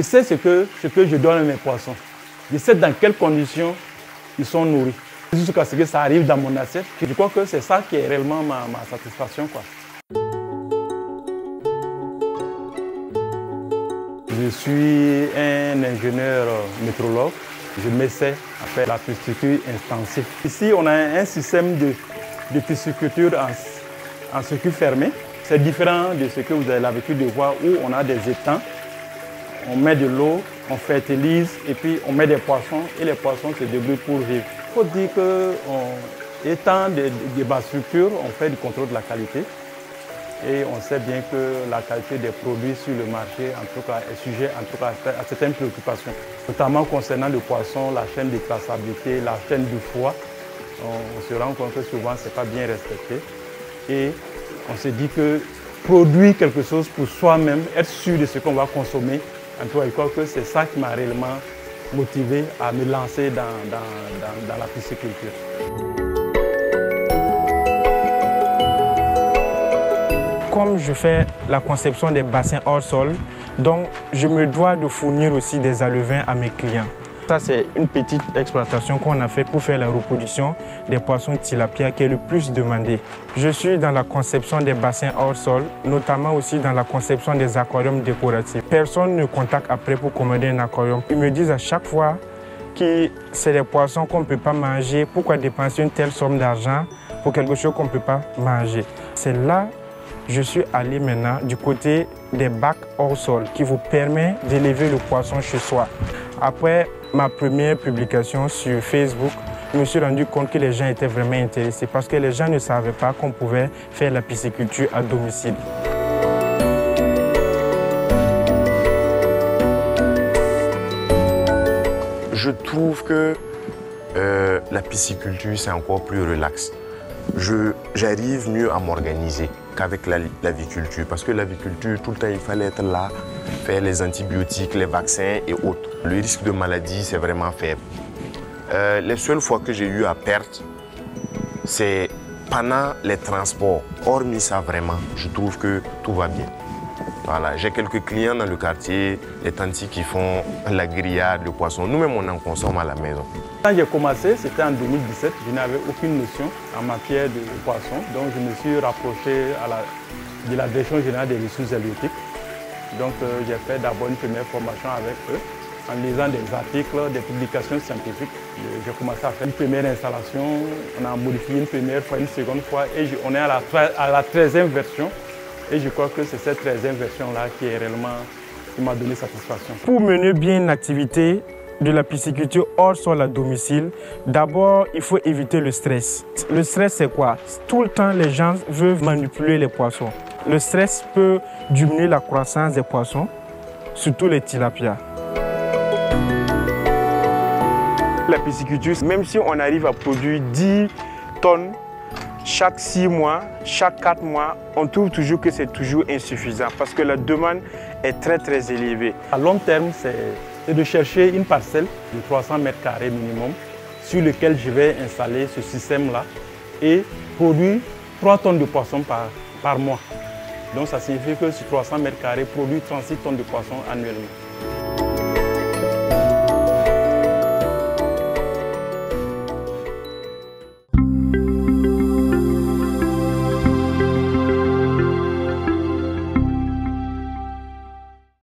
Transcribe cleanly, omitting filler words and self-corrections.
Je sais ce que je donne à mes poissons. Je sais dans quelles conditions ils sont nourris. Jusqu'à ce que ça arrive dans mon assiette. Je crois que c'est ça qui est réellement ma satisfaction, quoi. Je suis un ingénieur météorologue. Je m'essaie à faire la pisciculture intensive. Ici, on a un système de pisciculture en circuit fermé. C'est différent de ce que vous avez l'habitude de voir où on a des étangs. On met de l'eau, on fertilise et puis on met des poissons et les poissons se débrouillent pour vivre. Il faut dire qu'étant des basses structures, on fait du contrôle de la qualité. Et on sait bien que la qualité des produits sur le marché, en tout cas, est sujet à certaines préoccupations. Notamment concernant le poisson, la chaîne de traçabilité, la chaîne du foie. On se rend compte que souvent, ce n'est pas bien respecté. Et on se dit que produire quelque chose pour soi-même, être sûr de ce qu'on va consommer, en tout cas, je crois que c'est ça qui m'a réellement motivé à me lancer dans la pisciculture. Comme je fais la conception des bassins hors sol, donc je me dois de fournir aussi des alevins à mes clients. Ça, c'est une petite exploitation qu'on a fait pour faire la reproduction des poissons tilapia qui est le plus demandé. Je suis dans la conception des bassins hors sol, notamment aussi dans la conception des aquariums décoratifs. Personne ne contacte après pour commander un aquarium. Ils me disent à chaque fois que c'est des poissons qu'on ne peut pas manger. Pourquoi dépenser une telle somme d'argent pour quelque chose qu'on ne peut pas manger? C'est là que je suis allé maintenant du côté des bacs hors sol qui vous permet d'élever le poisson chez soi. Après ma première publication sur Facebook, je me suis rendu compte que les gens étaient vraiment intéressés parce que les gens ne savaient pas qu'on pouvait faire la pisciculture à domicile. Je trouve que la pisciculture, c'est encore plus relax. J'arrive mieux à m'organiser qu'avec l'aviculture parce que l'aviculture, tout le temps, il fallait être là, faire les antibiotiques, les vaccins et autres. Le risque de maladie, c'est vraiment faible. Les seules fois que j'ai eu à perdre, c'est pendant les transports. Hormis ça, vraiment, je trouve que tout va bien. Voilà, j'ai quelques clients dans le quartier, les tantis qui font la grillade, le poisson. Nous-mêmes, on en consomme à la maison. Quand j'ai commencé, c'était en 2017, je n'avais aucune notion en matière de poisson. Donc, je me suis rapproché de la Direction générale des ressources halieutiques. Donc, j'ai fait d'abord une première formation avec eux. En lisant des articles, des publications scientifiques, j'ai commencé à faire une première installation. On a modifié une première fois, une seconde fois et on est à la 13e version. Et je crois que c'est cette 13e version-là qui m'a donné satisfaction. Pour mener bien une activité de la pisciculture hors sol à domicile, d'abord, il faut éviter le stress. Le stress, c'est quoi? Tout le temps, les gens veulent manipuler les poissons. Le stress peut diminuer la croissance des poissons, surtout les tilapias. La pisciculture, même si on arrive à produire 10 tonnes chaque 6 mois, chaque 4 mois, on trouve toujours que c'est toujours insuffisant parce que la demande est très élevée. À long terme, c'est de chercher une parcelle de 300 mètres carrés minimum sur lequel je vais installer ce système-là et produire 3 tonnes de poissons par mois. Donc ça signifie que sur 300 mètres carrés, produire 36 tonnes de poissons annuellement.